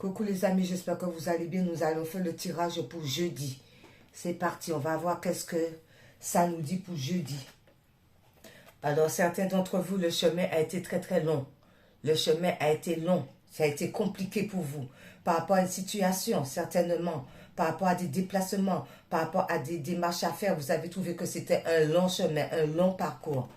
Coucou les amis, j'espère que vous allez bien. Nous allons faire le tirage pour jeudi. C'est parti, on va voir qu'est-ce que ça nous dit pour jeudi. Alors, certains d'entre vous, le chemin a été très long. Le chemin a été long. Ça a été compliqué pour vous. Par rapport à une situation, certainement. Par rapport à des déplacements, par rapport à des démarches à faire, vous avez trouvé que c'était un long chemin, un long parcours.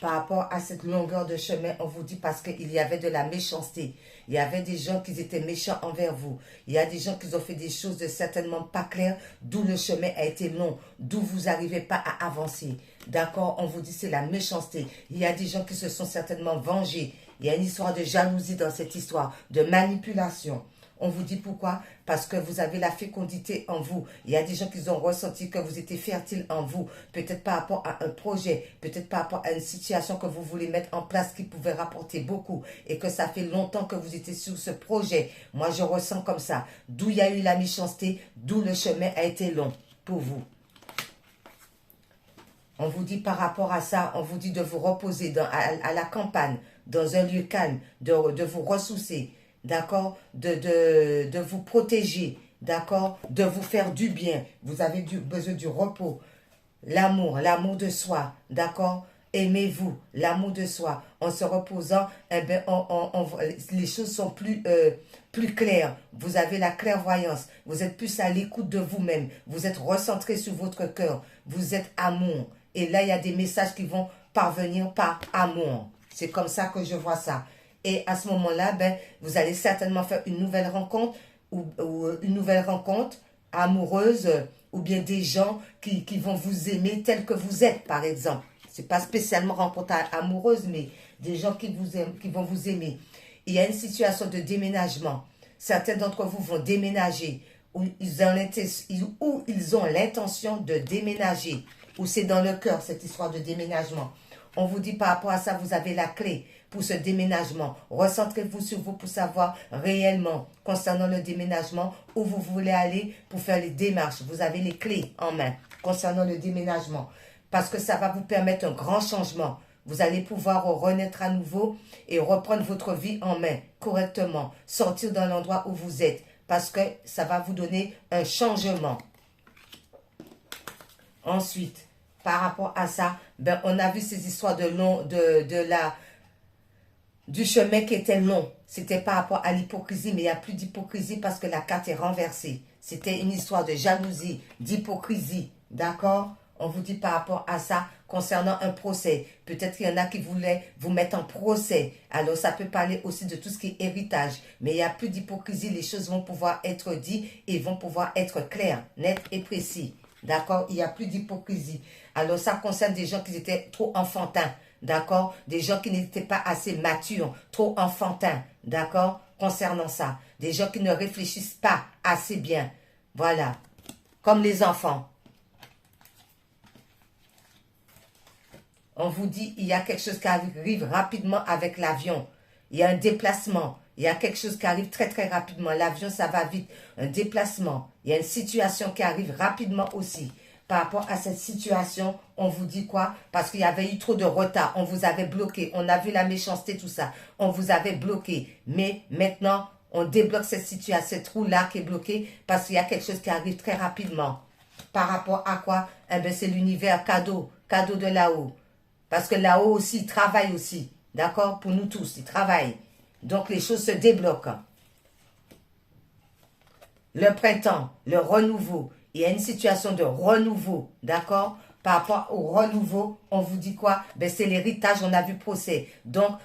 Par rapport à cette longueur de chemin, on vous dit parce qu'il y avait de la méchanceté. Il y avait des gens qui étaient méchants envers vous. Il y a des gens qui ont fait des choses de certainement pas claires, d'où le chemin a été long, d'où vous n'arrivez pas à avancer. D'accord? On vous dit c'est la méchanceté. Il y a des gens qui se sont certainement vengés. Il y a une histoire de jalousie dans cette histoire, de manipulation. On vous dit pourquoi? Parce que vous avez la fécondité en vous. Il y a des gens qui ont ressenti que vous étiez fertile en vous. Peut-être par rapport à un projet, peut-être par rapport à une situation que vous voulez mettre en place qui pouvait rapporter beaucoup et que ça fait longtemps que vous étiez sur ce projet. Moi, je ressens comme ça. D'où il y a eu la méchanceté, d'où le chemin a été long pour vous. On vous dit par rapport à ça, on vous dit de vous reposer à la campagne, dans un lieu calme, de vous ressourcer. D'accord, de vous protéger, d'accord, de vous faire du bien. Vous avez besoin du repos, l'amour de soi, d'accord. Aimez-vous, l'amour de soi. En se reposant, eh ben, les choses sont plus claires. Vous avez la clairvoyance. Vous êtes plus à l'écoute de vous-même. Vous êtes recentré sur votre cœur. Vous êtes amour. Et là, il y a des messages qui vont parvenir par amour. C'est comme ça que je vois ça. Et à ce moment-là, ben, vous allez certainement faire une nouvelle rencontre ou une nouvelle rencontre amoureuse ou bien des gens qui vont vous aimer tel que vous êtes, par exemple. Ce n'est pas spécialement rencontre amoureuse, mais des gens qui vous aiment, qui vont vous aimer. Il y a une situation de déménagement. Certains d'entre vous vont déménager ou ils ont l'intention de déménager. Ou c'est dans le cœur, cette histoire de déménagement. On vous dit par rapport à ça, vous avez la clé pour ce déménagement. Recentrez-vous sur vous pour savoir réellement, concernant le déménagement, où vous voulez aller pour faire les démarches. Vous avez les clés en main concernant le déménagement. Parce que ça va vous permettre un grand changement. Vous allez pouvoir renaître à nouveau et reprendre votre vie en main correctement. Sortir dans l'endroit où vous êtes. Parce que ça va vous donner un changement. Ensuite, par rapport à ça, ben, on a vu ces histoires du chemin qui était long. C'était par rapport à l'hypocrisie, mais il n'y a plus d'hypocrisie parce que la carte est renversée. C'était une histoire de jalousie, d'hypocrisie. D'accord? On vous dit par rapport à ça, concernant un procès. Peut-être qu'il y en a qui voulaient vous mettre en procès. Alors, ça peut parler aussi de tout ce qui est héritage. Mais il n'y a plus d'hypocrisie. Les choses vont pouvoir être dites et vont pouvoir être claires, nettes et précises. D'accord? Il n'y a plus d'hypocrisie. Alors, ça concerne des gens qui étaient trop enfantins. D'accord? Des gens qui n'étaient pas assez matures, trop enfantins. D'accord? Concernant ça. Des gens qui ne réfléchissent pas assez bien. Voilà. Comme les enfants. On vous dit, il y a quelque chose qui arrive rapidement avec l'avion. Il y a un déplacement. Il y a quelque chose qui arrive très rapidement. L'avion, ça va vite. Un déplacement. Il y a une situation qui arrive rapidement aussi. Par rapport à cette situation, on vous dit quoi? Parce qu'il y avait eu trop de retard. On vous avait bloqué. On a vu la méchanceté, tout ça. On vous avait bloqué. Mais maintenant, on débloque cette situation, cette roue-là qui est bloquée parce qu'il y a quelque chose qui arrive très rapidement. Par rapport à quoi? Eh bien, c'est l'univers cadeau. Cadeau de là-haut. Parce que là-haut aussi, il travaille aussi. D'accord? Pour nous tous, il travaille. Donc, les choses se débloquent. Le printemps, le renouveau. Il y a une situation de renouveau. D'accord? Par rapport au renouveau, on vous dit quoi? Ben, c'est l'héritage, on a vu procès. Donc,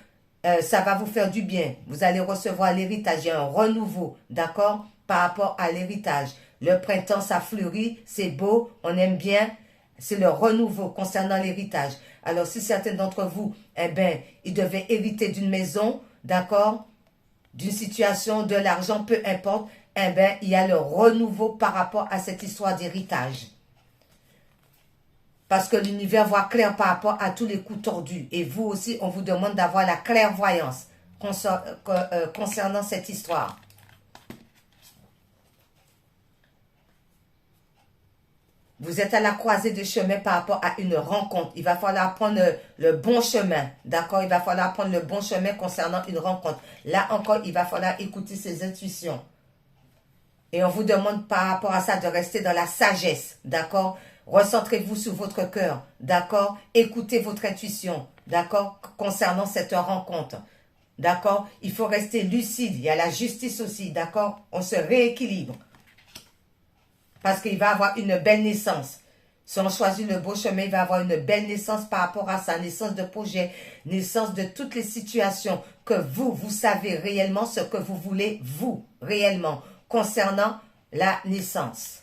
ça va vous faire du bien. Vous allez recevoir l'héritage. Il y a un renouveau. D'accord? Par rapport à l'héritage. Le printemps, ça fleurit. C'est beau. On aime bien. C'est le renouveau concernant l'héritage. Alors, si certains d'entre vous, eh ben, ils devaient hériter d'une maison, d'accord, d'une situation, de l'argent, peu importe, eh ben, il y a le renouveau par rapport à cette histoire d'héritage. Parce que l'univers voit clair par rapport à tous les coups tordus. Et vous aussi, on vous demande d'avoir la clairvoyance concernant cette histoire. Vous êtes à la croisée de chemin par rapport à une rencontre. Il va falloir prendre le bon chemin. D'accord? Il va falloir prendre le bon chemin concernant une rencontre. Là encore, il va falloir écouter ses intuitions. Et on vous demande par rapport à ça de rester dans la sagesse, d'accord? Recentrez-vous sur votre cœur, d'accord? Écoutez votre intuition, d'accord? Concernant cette rencontre, d'accord? Il faut rester lucide, il y a la justice aussi, d'accord? On se rééquilibre. Parce qu'il va avoir une belle naissance. Si on choisit le beau chemin, il va avoir une belle naissance par rapport à sa naissance de projet, naissance de toutes les situations que vous savez réellement ce que vous voulez, vous, réellement, concernant la naissance.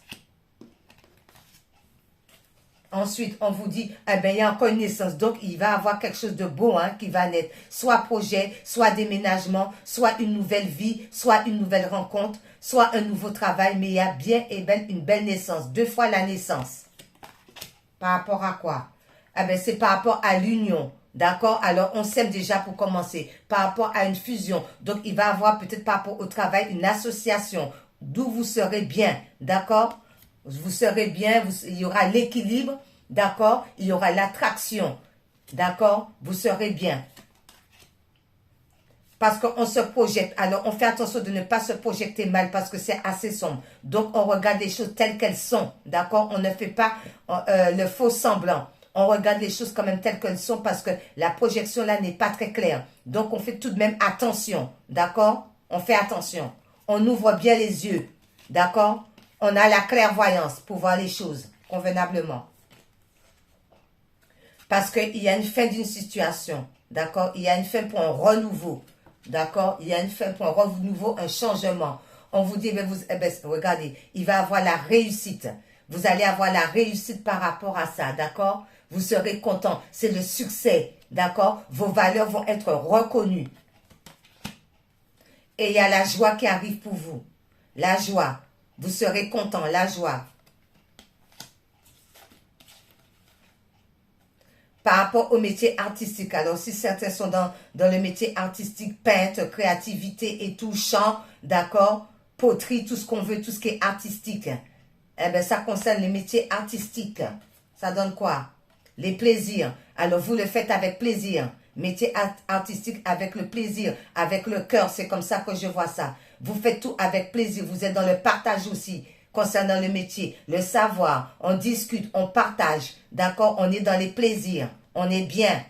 Ensuite, on vous dit, eh bien, il y a encore une naissance. Donc, il va avoir quelque chose de beau qui va naître. Soit projet, soit déménagement, soit une nouvelle vie, soit une nouvelle rencontre, soit un nouveau travail. Mais il y a bien et bien une belle naissance. 2 fois la naissance. Par rapport à quoi? Eh bien, c'est par rapport à l'union. D'accord? Alors, on s'aime déjà pour commencer. Par rapport à une fusion. Donc, il va avoir peut-être par rapport au travail une association. D'où vous serez bien. D'accord? Vous serez bien, il y aura l'équilibre, d'accord? Il y aura l'attraction, d'accord? Vous serez bien. Parce qu'on se projette. Alors, on fait attention de ne pas se projeter mal parce que c'est assez sombre. Donc, on regarde les choses telles qu'elles sont, d'accord? On ne fait pas le faux semblant. On regarde les choses quand même telles qu'elles sont parce que la projection là n'est pas très claire. Donc, on fait tout de même attention, d'accord? On fait attention. On ouvre bien les yeux, d'accord? On a la clairvoyance pour voir les choses convenablement. Parce qu'il y a une fin d'une situation, d'accord? Il y a une fin pour un renouveau, d'accord? Il y a une fin pour un renouveau, un changement. On vous dit, regardez, il va avoir la réussite. Vous allez avoir la réussite par rapport à ça, d'accord? Vous serez content. C'est le succès, d'accord? Vos valeurs vont être reconnues. Et il y a la joie qui arrive pour vous. La joie. Vous serez content, la joie. Par rapport au métier artistique, alors si certains sont dans le métier artistique, peintre, créativité et tout, chant, d'accord, poterie, tout ce qu'on veut, tout ce qui est artistique, eh bien ça concerne les métiers artistiques. Ça donne quoi? Les plaisirs. Alors vous le faites avec plaisir. Métier artistique avec le plaisir, avec le cœur, c'est comme ça que je vois ça. Vous faites tout avec plaisir, vous êtes dans le partage aussi concernant le métier, le savoir, on discute, on partage, d'accord? On est dans les plaisirs, on est bien,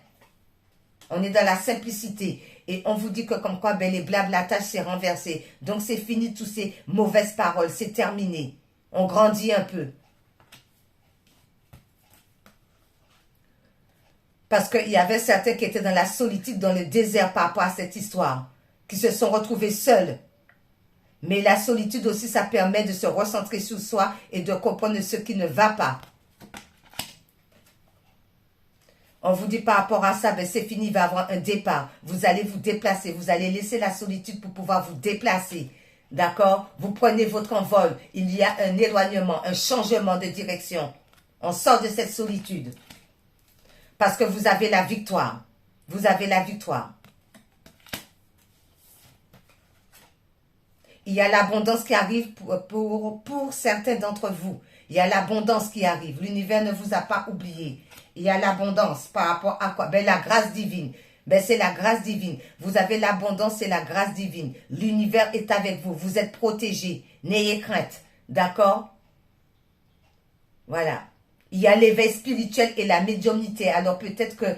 on est dans la simplicité. Et on vous dit que comme quoi, ben, les blablatages, c'est renversé. Donc c'est fini toutes ces mauvaises paroles, c'est terminé. On grandit un peu. Parce qu'il y avait certains qui étaient dans la solitude, dans le désert par rapport à cette histoire, qui se sont retrouvés seuls. Mais la solitude aussi, ça permet de se recentrer sur soi et de comprendre ce qui ne va pas. On vous dit par rapport à ça, ben c'est fini, il va y avoir un départ. Vous allez vous déplacer, vous allez laisser la solitude pour pouvoir vous déplacer. D'accord? Vous prenez votre envol. Il y a un éloignement, un changement de direction. On sort de cette solitude. Parce que vous avez la victoire. Vous avez la victoire. Il y a l'abondance qui arrive pour certains d'entre vous. Il y a l'abondance qui arrive. L'univers ne vous a pas oublié. Il y a l'abondance par rapport à quoi? Ben, la grâce divine. Ben, c'est la grâce divine. Vous avez l'abondance, c'est la grâce divine. L'univers est avec vous. Vous êtes protégés. N'ayez crainte. D'accord? Voilà. Il y a l'éveil spirituel et la médiumnité. Alors peut-être que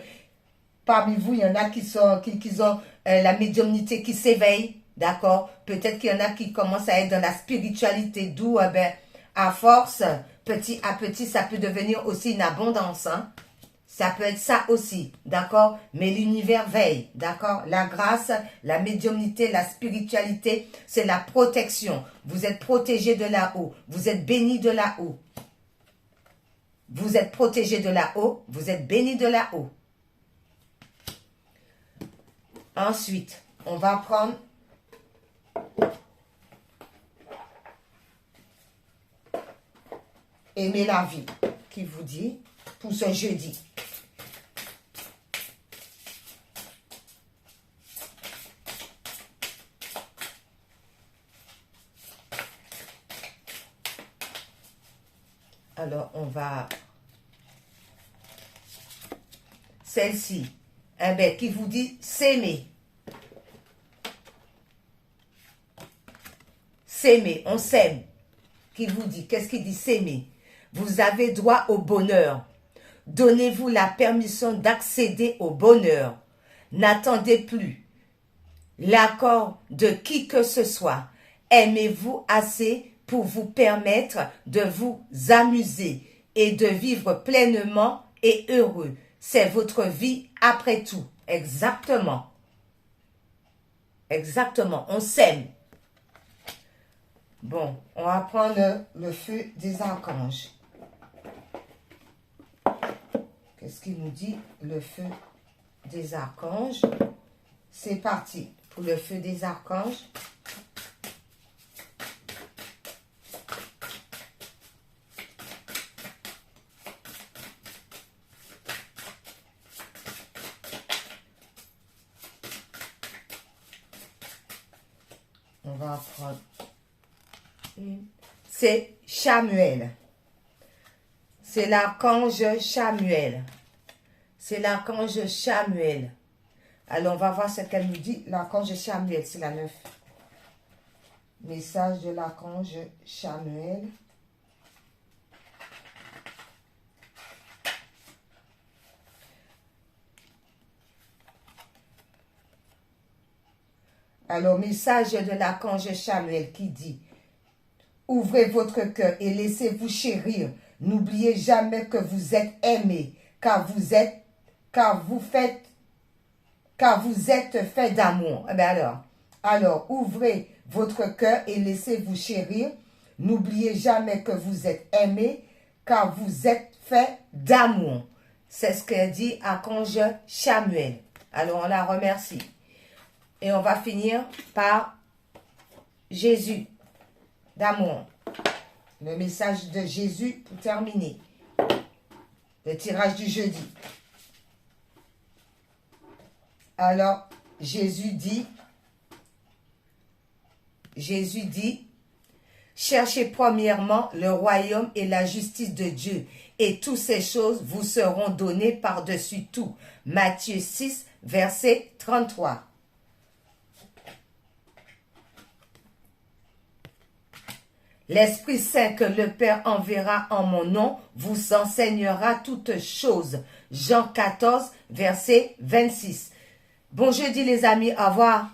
parmi vous, il y en a qui ont la médiumnité qui s'éveille. D'accord? Peut-être qu'il y en a qui commencent à être dans la spiritualité. D'où, ben, à force, petit à petit, ça peut devenir aussi une abondance. Hein? Ça peut être ça aussi. D'accord? Mais l'univers veille. D'accord? La grâce, la médiumnité, la spiritualité, c'est la protection. Vous êtes protégé de là-haut. Vous êtes béni de là-haut. Vous êtes protégé de là-haut. Vous êtes béni de là-haut. Ensuite, on va prendre aimer la vie, qui vous dit pour ce jeudi. Alors, on va... Celle-ci, eh ben, qui vous dit s'aimer. S'aimer, on s'aime. qui vous dit, qu'est-ce qu'il dit? S'aimer. Vous avez droit au bonheur. Donnez-vous la permission d'accéder au bonheur. N'attendez plus l'accord de qui que ce soit. Aimez-vous assez pour vous permettre de vous amuser et de vivre pleinement et heureux. C'est votre vie après tout. Exactement. Exactement. On s'aime. Bon, on va prendre le feu des archanges. Qu'est-ce qu'il nous dit? Le feu des archanges. C'est parti pour le feu des archanges. On va prendre une. C'est Chamuel. C'est l'archange Chamuel. C'est l'archange Chamuel. Alors, on va voir ce qu'elle nous dit. L'archange Chamuel, c'est la 9. Message de l'archange Chamuel. Alors, message de l'archange Chamuel qui dit: ouvrez votre cœur et laissez-vous chérir. N'oubliez jamais que vous êtes aimé, car vous êtes fait d'amour. Eh bien alors, ouvrez votre cœur et laissez-vous chérir. N'oubliez jamais que vous êtes aimé, car vous êtes fait d'amour. C'est ce que dit archange Chamuel. Alors, on la remercie. Et on va finir par Jésus d'amour. Le message de Jésus pour terminer. Le tirage du jeudi. Alors, Jésus dit, cherchez premièrement le royaume et la justice de Dieu, et toutes ces choses vous seront données par-dessus tout. Matthieu 6, verset 33. L'Esprit Saint que le Père enverra en mon nom vous enseignera toutes choses. Jean 14, verset 26. Bon jeudi les amis, au revoir.